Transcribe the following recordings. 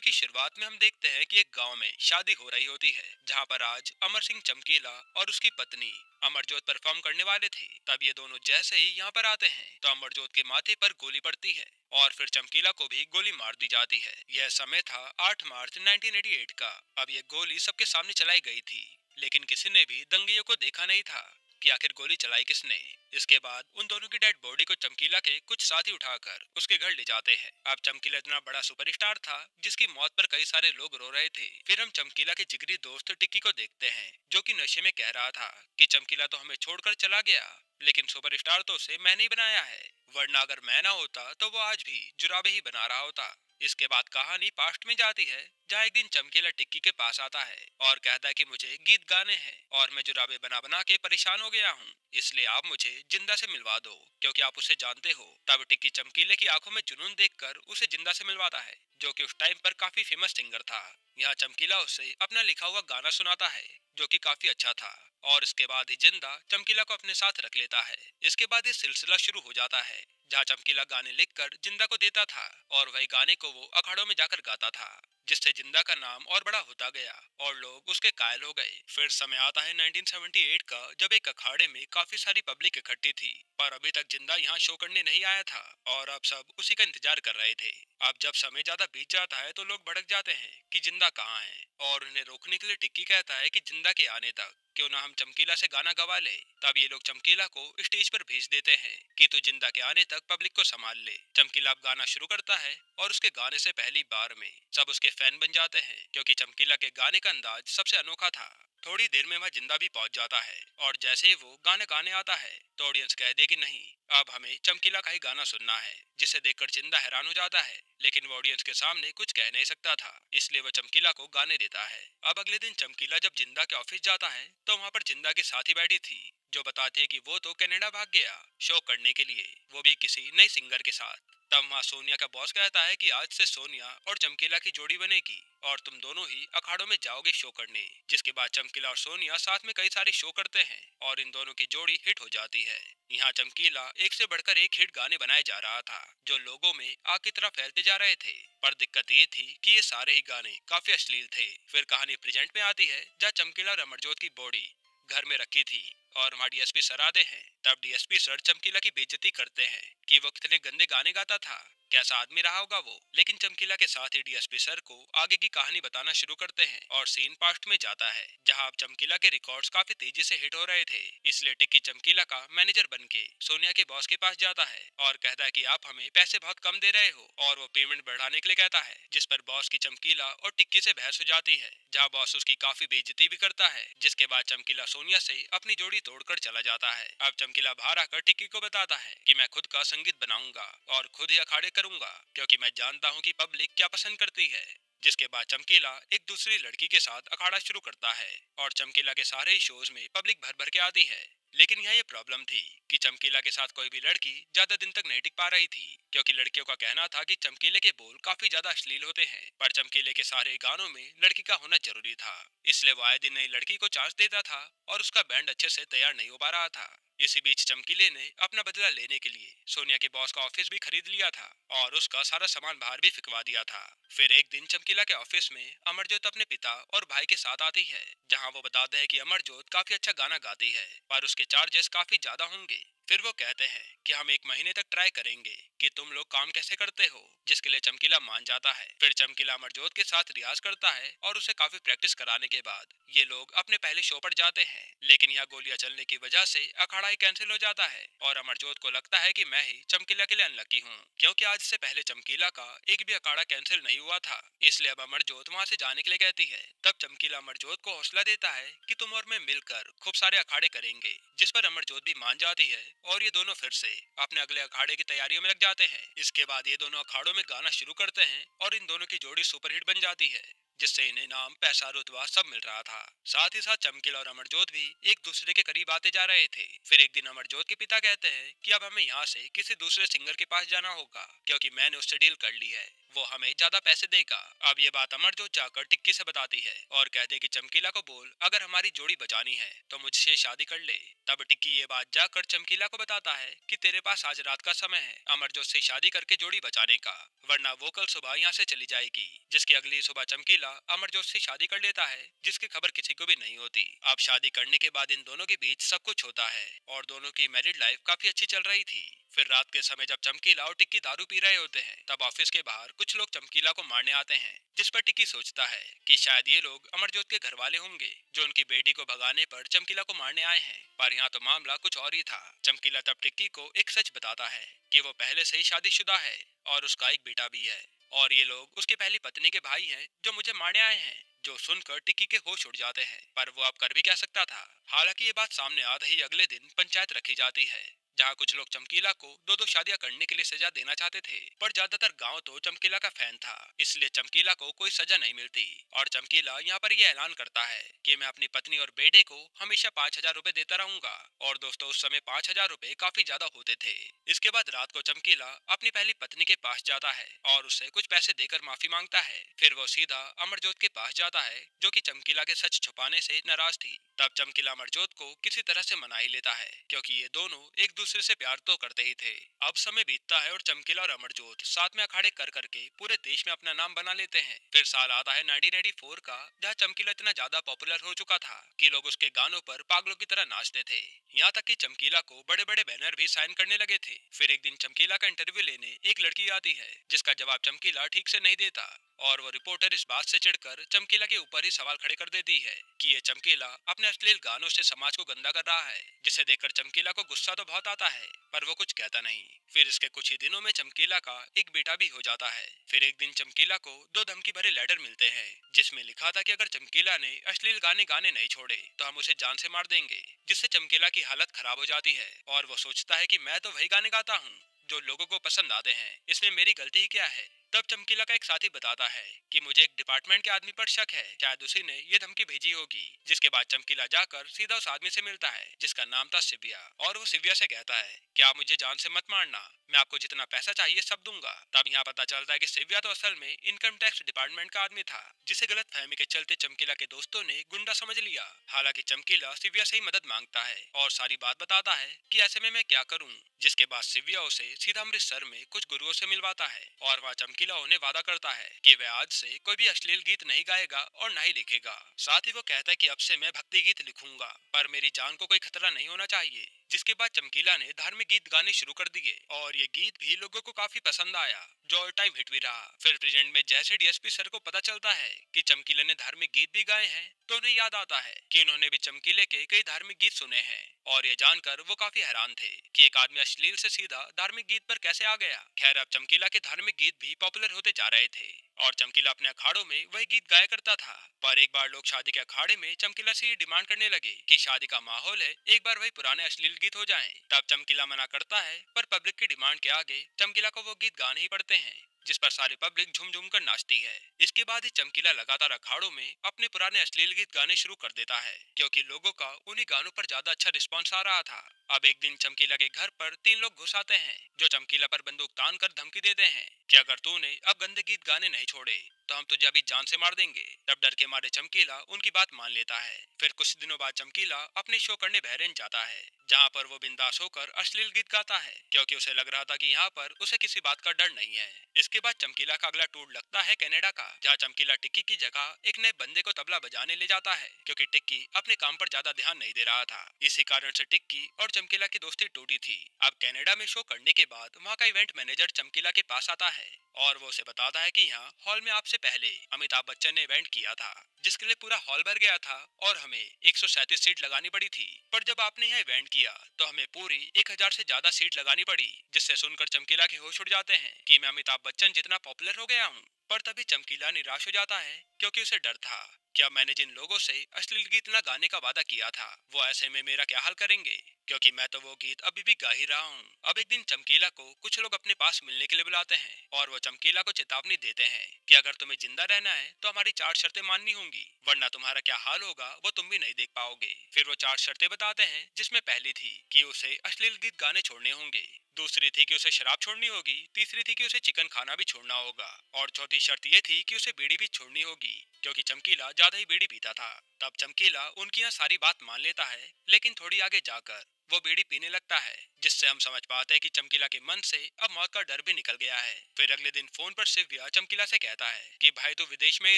की शुरुआत में हम देखते हैं कि एक गांव में शादी हो रही होती है, जहां पर आज अमर सिंह चमकीला और उसकी पत्नी अमरजोत परफॉर्म करने वाले थे। तब ये दोनों जैसे ही यहाँ पर आते हैं तो अमरजोत के माथे पर गोली पड़ती है और फिर चमकीला को भी गोली मार दी जाती है। यह समय था 8 मार्च 1988 का। अब ये गोली सबके सामने चलाई गई थी, लेकिन किसी ने भी दंगइयों को देखा नहीं था कि आखिर गोली चलाई किसने। इसके बाद उन दोनों की डेड बॉडी को चमकीला के कुछ साथी उठाकर उसके घर ले जाते हैं। अब चमकीला इतना बड़ा सुपरस्टार था जिसकी मौत पर कई सारे लोग रो रहे थे। फिर हम चमकीला के जिगरी दोस्त टिक्की को देखते हैं, जो कि नशे में कह रहा था कि चमकीला तो हमें छोड़कर चला गया, लेकिन सुपरस्टार तो उसे मैंने ही बनाया है, वरना अगर मैं ना होता तो वो आज भी जुराबे ही बना रहा होता। इसके बाद कहानी पास्ट में जाती है, जहाँ एक दिन चमकीला टिक्की के पास आता है और कहता है कि मुझे गीत गाने हैं और मैं जुराबे बना बना के परेशान हो गया हूँ, इसलिए आप मुझे जिंदा से मिलवा दो क्योंकि आप उसे जानते हो। तब टिक्की चमकीले की आंखों में जुनून देखकर उसे जिंदा से मिलवाता है, जो कि उस टाइम पर काफी फेमस सिंगर था। यहाँ चमकीला उसे अपना लिखा हुआ गाना सुनाता है, जो कि काफी अच्छा था, और इसके बाद ही जिंदा चमकीला को अपने साथ रख लेता है। इसके बाद ये सिलसिला शुरू हो जाता है, जहाँ चमकीला गाने लिखकर जिंदा को देता था और वही गाने को वो अखाड़ों में जाकर गाता था, जिससे जिंदा का नाम और बड़ा होता गया और लोग उसके कायल हो गए। फिर समय आता है 1978 का, जब एक अखाड़े में काफी सारी पब्लिक इकट्ठी थी, पर अभी तक जिंदा यहाँ शो करने नहीं आया था और अब सब उसी का इंतजार कर रहे थे। अब जब समय ज्यादा बीत जाता है तो लोग भड़क जाते हैं कि जिंदा कहाँ है, और उन्हें रोकने के लिए टिक्की कहता है कि जिंदा के आने तक क्यों ना हम चमकीला से गाना गवा ले। तब ये लोग चमकीला को स्टेज पर भेज देते हैं कि तू जिंदा के आने तक पब्लिक को संभाल ले। चमकीला अब गाना शुरू करता है और उसके गाने से पहली बार में सब उसके फैन बन जाते हैं, क्योंकि चमकीला के गाने का अंदाज सबसे अनोखा था। थोड़ी देर में वह जिंदा भी पहुंच जाता है और जैसे ही वो गाना गाने आता है तो ऑडियंस कह दे कि नहीं, अब हमें चमकीला का ही गाना सुनना है, जिसे देखकर जिंदा हैरान हो जाता है, लेकिन वो ऑडियंस के सामने कुछ कह नहीं सकता था, इसलिए वो चमकीला को गाने देता है। अब अगले दिन चमकीला जब जिंदा के ऑफिस जाता है तो वहाँ पर जिंदा की साथी बैठी थी, जो बताती है कि वो तो कनाडा भाग गया शो करने के लिए, वो भी किसी नई सिंगर के साथ। तब वहाँ सोनिया का बॉस कहता है कि आज से सोनिया और चमकीला की जोड़ी बनेगी और तुम दोनों ही अखाड़ों में जाओगे शो करने। जिसके बाद चमकीला और सोनिया साथ में कई सारे शो करते हैं और इन दोनों की जोड़ी हिट हो जाती है। यहाँ चमकीला एक से बढ़कर एक हिट गाने बनाए जा रहा था, जो लोगों में आग की तरह फैलते जा रहे थे। पर दिक्कत ये थी कि ये सारे ही गाने काफी अश्लील थे। फिर कहानी प्रेजेंट में आती है, जहाँ चमकीला और अमरजोत की बॉडी घर में रखी थी और वहाँ डीएसपी सर आते हैं। तब डीएसपी सर चमकीला की बेइज्जती करते हैं कि वो कितने गंदे गाने गाता था, कैसा आदमी रहा होगा वो। लेकिन चमकीला के साथ ही डीएसपी सर को आगे की कहानी बताना शुरू करते हैं और सीन पास्ट में जाता है, जहां अब चमकीला के रिकॉर्ड्स काफी तेजी से हिट हो रहे थे। इसलिए टिक्की चमकीला का मैनेजर बन के सोनिया के बॉस के पास जाता है और कहता है कि आप हमें पैसे बहुत कम दे रहे हो, और वो पेमेंट बढ़ाने के लिए कहता है, जिस पर बॉस की चमकीला और टिक्की से बहस हो जाती है, जहाँ बॉस उसकी काफी बेइज्जती भी करता है। जिसके बाद चमकीला सोनिया से अपनी जोड़ी तोड़कर चला जाता है। अब चमकीला बाहर आकर टिक्की को बताता है कि मैं खुद का संगीत बनाऊंगा और खुद ही अखाड़े करूंगा, क्योंकि मैं जानता हूं कि पब्लिक क्या पसंद करती है। जिसके बाद चमकीला एक दूसरी लड़की के साथ अखाड़ा शुरू करता है और चमकीला के सारे ही शोज में पब्लिक भर भर के आती है। लेकिन यहाँ ये प्रॉब्लम थी कि चमकीला के साथ कोई भी लड़की ज्यादा दिन तक नहीं टिक पा रही थी, क्योंकि लड़कियों का कहना था कि चमकीले के बोल काफी ज्यादा अश्लील होते हैं। पर चमकीले के सारे गानों में लड़की का होना जरूरी था, इसलिए वो आए दिन नई लड़की को चांस देता था और उसका बैंड अच्छे से तैयार नहीं हो पा रहा था। इसी बीच चमकीले ने अपना बदला लेने के लिए सोनिया के बॉस का ऑफिस भी खरीद लिया था और उसका सारा सामान बाहर भी फिकवा दिया था। फिर एक दिन चमकीला के ऑफिस में अमरजोत अपने पिता और भाई के साथ आती है, जहां वो बताते हैं कि अमरजोत काफी अच्छा गाना गाती है, पर उसके चार्जेस काफी ज्यादा होंगे। फिर वो कहते हैं कि हम एक महीने तक ट्राई करेंगे कि तुम लोग काम कैसे करते हो, जिसके लिए चमकीला मान जाता है। फिर चमकीला अमरजोत के साथ रियाज करता है और उसे काफी प्रैक्टिस कराने के बाद ये लोग अपने पहले शो पर जाते हैं। लेकिन यहाँ गोलियां चलने की वजह से अखाड़ा ही कैंसिल हो जाता है और अमरजोत को लगता है कि मैं ही चमकीला के लिए अनलकी हूँ, क्योंकि आज से पहले चमकीला का एक भी अखाड़ा कैंसिल नहीं हुआ था। इसलिए अब अमरजोत वहाँ से जाने के लिए कहती है। तब चमकीला अमरजोत को हौसला देता है कि तुम और मैं मिलकर खूब सारे अखाड़े करेंगे, जिस पर अमरजोत भी मान जाती है और ये दोनों फिर से अपने अगले अखाड़े की तैयारियों में लग जाते हैं। इसके बाद ये दोनों अखाड़ों में गाना शुरू करते हैं और इन दोनों की जोड़ी सुपरहिट बन जाती है, जिससे इन्हें नाम, पैसा, रुतबा सब मिल रहा था। साथ ही साथ चमकीला और अमरजोत भी एक दूसरे के करीब आते जा रहे थे। फिर एक दिन अमरजोत के पिता कहते हैं कि अब हमें यहाँ से किसी दूसरे सिंगर के पास जाना होगा, क्योंकि मैंने उससे डील कर ली है, वो हमें ज्यादा पैसे देगा। अब ये बात अमरजोत जाकर टिक्की से बताती है और कहते कि चमकीला को बोल, अगर हमारी जोड़ी बचानी है तो मुझसे शादी कर ले। तब टिक्की ये बात जाकर चमकीला को बताता है कि तेरे पास आज रात का समय है अमरजोत से शादी करके जोड़ी बचाने का, वरना वो कल सुबह यहाँ से चली जाएगी। जिसकी अगली सुबह चमकीला अमरजोत से शादी कर लेता है, जिसकी खबर किसी को भी नहीं होती। अब शादी करने के बाद इन दोनों के बीच सब कुछ होता है और दोनों की मैरिड लाइफ काफी अच्छी चल रही थी। फिर रात के समय जब चमकीला और टिक्की दारू पी रहे होते हैं, तब ऑफिस के बाहर कुछ लोग चमकीला को मारने आते हैं, जिस पर टिक्की सोचता है कि शायद ये लोग अमरजोत के घर वाले होंगे जो उनकी बेटी को भगाने पर चमकीला को मारने आए हैं। पर यहाँ तो मामला कुछ और ही था। चमकीला तब टिक्की को एक सच बताता है कि वो पहले से ही शादीशुदा है और उसका एक बेटा भी है, और ये लोग उसकी पहली पत्नी के भाई हैं जो मुझे मारने आए हैं। जो सुनकर टिक्की के होश उड़ जाते हैं, पर वो अब कर भी क्या सकता था। हालांकि ये बात सामने आते ही अगले दिन पंचायत रखी जाती है, जहाँ कुछ लोग चमकीला को दो दो शादियां करने के लिए सजा देना चाहते थे, पर ज्यादातर गांव तो चमकीला का फैन था, इसलिए चमकीला को कोई सजा नहीं मिलती। और चमकीला यहाँ पर यह ऐलान करता है कि मैं अपनी पत्नी और बेटे को हमेशा 5,000 रुपए देता रहूंगा। और दोस्तों, उस समय 5,000 रुपए काफी ज्यादा होते थे। इसके बाद रात को चमकीला अपनी पहली पत्नी के पास जाता है और उससे कुछ पैसे देकर माफी मांगता है। फिर वो सीधा अमरजोत के पास जाता है, जो कि चमकीला के सच छुपाने से नाराज थी। तब चमकीला अमरजोत को किसी तरह से मना ही लेता है, क्योंकि ये दोनों एक दूसरे से प्यार तो करते ही थे। अब समय बीतता है और चमकीला और अमरजोत साथ में अखाड़े कर करके पूरे देश में अपना नाम बना लेते हैं। फिर साल आता है 1984 का, जहाँ चमकीला इतना ज्यादा पॉपुलर हो चुका था कि लोग उसके गानों पर पागलों की तरह नाचते थे। यहाँ तक कि चमकीला को बड़े बड़े बैनर भी साइन करने लगे थे। फिर एक दिन चमकीला का इंटरव्यू लेने एक लड़की आती है, जिसका जवाब चमकीला ठीक से नहीं देता, और वो रिपोर्टर इस बात से चिढ़कर चमकीला के ऊपर ही सवाल खड़े कर देती है कि ये चमकीला अपने अश्लील गानों से समाज को गंदा कर रहा है, जिसे देखकर चमकीला को गुस्सा तो बहुत आता है, पर वो कुछ कहता नहीं। फिर इसके कुछ ही दिनों में चमकीला का एक बेटा भी हो जाता है। फिर एक दिन चमकीला को दो धमकी भरे लेटर मिलते हैं, जिसमें लिखा था कि अगर चमकीला ने अश्लील गाने गाने नहीं छोड़े तो हम उसे जान से मार देंगे। जिससे चमकीला की हालत खराब हो जाती है और वो सोचता है कि मैं तो वही गाने गाता हूँ जो लोगों को पसंद आते हैं, इसमें मेरी गलती ही क्या है। तब चमकीला का एक साथी बताता है कि मुझे एक डिपार्टमेंट के आदमी पर शक है, शायद उसी ने ये धमकी भेजी होगी। जिसके बाद चमकीला जाकर सीधा उस आदमी से मिलता है, जिसका नाम था सिव्या, और वो सिव्या से कहता है कि आप मुझे जान से मत मारना, मैं आपको जितना पैसा चाहिए सब दूंगा। तब यहाँ पता चलता है कि सिव्या तो असल में इनकम टैक्स डिपार्टमेंट का आदमी था, जिसे गलत फहमी के चलते चमकीला के दोस्तों ने गुंडा समझ लिया। हालांकि चमकीला सिव्या से ही मदद मांगता है और सारी बात बताता है कि ऐसे में मैं क्या करूँ। जिसके बाद सिव्या उसे सीधा अमृतसर में कुछ गुरुओं से मिलवाता है, और वह चमकीला उन्हें वादा करता है कि वह आज से कोई भी अश्लील गीत नहीं गाएगा और न ही लिखेगा। साथ ही वो कहता है कि अब से मैं भक्ति गीत लिखूंगा, पर मेरी जान को कोई खतरा नहीं होना चाहिए। जिसके बाद चमकीला ने धार्मिक गीत गाने शुरू कर दिए, और ये गीत भी लोगों को काफी पसंद आया, जो ऑल टाइम हिट भी रहा। फिर प्रेजेंट में जैसे डीएसपी सर को पता चलता है कि चमकीला ने धार्मिक गीत भी गाए हैं, तो उन्हें याद आता है कि इन्होंने भी चमकीले के कई धार्मिक गीत सुने हैं, और ये जानकर वो काफी हैरान थे कि एक आदमी अश्लील से सीधा धार्मिक गीत पर कैसे आ गया। खैर, अब चमकीला के धार्मिक गीत भी पॉपुलर होते जा रहे थे, और चमकीला अपने अखाड़ों में वही गीत गाया करता था। पर एक बार लोग शादी के अखाड़े में चमकीला से ये डिमांड करने लगे कि शादी का माहौल है, एक बार वही पुराने अश्लील गीत हो जाएं। तब चमकीला मना करता है, पर पब्लिक की डिमांड के आगे चमकीला को वो गीत गाने ही पड़ते हैं, जिस पर सारी पब्लिक झूम झूम कर नाचती है। इसके बाद ही चमकीला लगातार अखाड़ों में अपने पुराने अश्लील गीत गाने शुरू कर देता है, क्योंकि लोगों का उन्हीं गानों पर ज्यादा अच्छा रिस्पॉन्स आ रहा था। अब एक दिन चमकीला के घर पर तीन लोग घुस आते हैं, जो चमकीला पर बंदूक तान कर धमकी देते हैं कि अगर तूने अब गंदे गीत गाने नहीं छोड़े तो हम तुझे अभी जान से मार देंगे। तब डर के मारे चमकीला उनकी बात मान लेता है। फिर कुछ दिनों बाद चमकीला अपने शो करने बहरीन जाता है, जहाँ पर वो बिंदास होकर अश्लील गीत गाता है, क्योंकि उसे लग रहा था कि यहाँ पर उसे किसी बात का डर नहीं है। इसके बाद चमकीला का अगला टूर लगता है कनाडा का, जहाँ चमकीला टिक्की की जगह एक नए बंदे को तबला बजाने ले जाता है, क्योंकि टिक्की अपने काम पर ज्यादा ध्यान नहीं दे रहा था। इसी कारण से टिक्की और चमकीला की दोस्ती टूटी थी। अब कनाडा में शो करने के बाद वहाँ का इवेंट मैनेजर चमकीला के पास आता है, और वो उसे बताता है कि यहाँ हॉल में आपसे पहले अमिताभ बच्चन ने इवेंट किया था, जिसके लिए पूरा हॉल भर गया था और हमें 137 सीट लगानी पड़ी थी। पर जब आपने यहाँ इवेंट किया तो हमें पूरी 1,000 से ज्यादा सीट लगानी पड़ी। जिससे सुनकर चमकीला के होश उड़ जाते हैं कि मैं अमिताभ बच्चन जितना पॉपुलर हो गया हूँ। पर तभी चमकीला निराश हो जाता है, क्योंकि उसे डर था कि अब मैंने जिन लोगों से अश्लील गीत न गाने का वादा किया था, वो ऐसे में मेरा क्या हाल करेंगे, क्योंकि मैं तो वो गीत अभी भी गा ही रहा हूँ। अब एक दिन चमकीला को कुछ लोग अपने पास मिलने के लिए बुलाते हैं और वो चमकीला को चेतावनी देते हैं कि अगर तुम्हें जिंदा रहना है तो हमारी 4 शर्तें माननी होंगी, वरना तुम्हारा क्या हाल होगा वो तुम भी नहीं देख पाओगे। फिर वो 4 शर्तें बताते हैं, जिसमें पहली थी कि उसे अश्लील गीत गाने छोड़ने होंगे, दूसरी थी कि उसे शराब छोड़नी होगी, तीसरी थी कि उसे चिकन खाना भी छोड़ना होगा, और चौथी शर्त ये थी कि उसे बीड़ी भी छोड़नी होगी, क्योंकि चमकीला ज्यादा ही बीड़ी पीता था। तब चमकीला उनकी यहाँ सारी बात मान लेता है, लेकिन थोड़ी आगे जाकर वो बीड़ी पीने लगता है, जिससे हम समझ पाते हैं कि चमकीला के मन से अब मौत का डर भी निकल गया है। फिर अगले दिन फोन पर शिव्या चमकीला से कहता है कि भाई तू विदेश में ही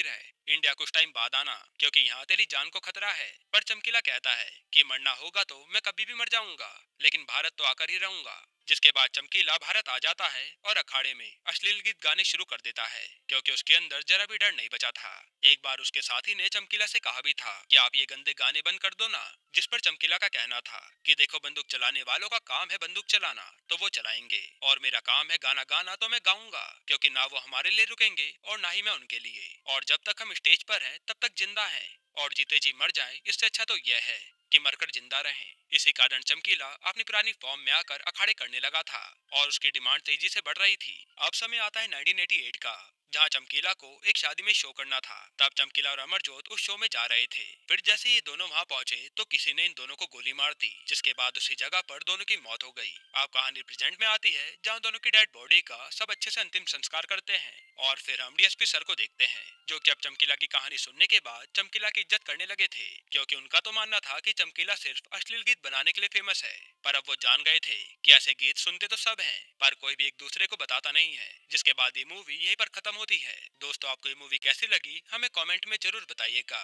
रहे, इंडिया कुछ टाइम बाद आना, क्योंकि यहाँ तेरी जान को खतरा है। पर चमकीला कहता है कि मरना होगा तो मैं कभी भी मर जाऊंगा, लेकिन भारत तो आकर ही रहूंगा। जिसके बाद चमकीला भारत आ जाता है और अखाड़े में अश्लील गीत गाने शुरू कर देता है, क्योंकि उसके अंदर जरा भी डर नहीं बचा था। एक बार उसके साथी ने चमकीला से कहा भी था कि आप ये गंदे गाने बंद कर दो ना, जिस पर चमकीला का कहना था कि देखो, बंदूक चलाने वालों का काम है बंदूक चलाना, तो वो चलाएंगे, और मेरा काम है गाना गाना, तो मैं गाऊंगा, क्योंकि ना वो हमारे लिए रुकेंगे और ना ही मैं उनके लिए। और जब तक हम स्टेज पर हैं तब तक जिंदा हैं, और जीते जी मर जाएं इससे अच्छा तो यह है कि मरकर जिंदा रहें। इसी कारण चमकीला अपनी पुरानी फॉर्म में आकर अखाड़े करने लगा था, और उसकी डिमांड तेजी से बढ़ रही थी। अब समय आता है 1988 का, जहां चमकीला को एक शादी में शो करना था। तब चमकीला और अमरजोत उस शो में जा रहे थे। फिर जैसे ये दोनों वहां पहुंचे तो किसी ने इन दोनों को गोली मार दी, जिसके बाद उसी जगह पर दोनों की मौत हो गई। अब कहानी प्रेजेंट में आती है, जहां दोनों की डेड बॉडी का सब अच्छे से अंतिम संस्कार करते हैं, और फिर हम डीएसपी सर को देखते हैं, जो कि अब चमकीला की कहानी सुनने के बाद चमकीला की इज्जत करने लगे थे, क्योंकि उनका तो मानना था कि चमकीला सिर्फ अश्लील गीत बनाने के लिए फेमस है। पर अब वो जान गए थे कि ऐसे गीत सुनते तो सब हैं, पर कोई भी एक दूसरे को बताता नहीं है। जिसके बाद ये मूवी यहीं पर खत्म होती है। दोस्तों, आपको ये मूवी कैसी लगी हमें कमेंट में जरूर बताइएगा।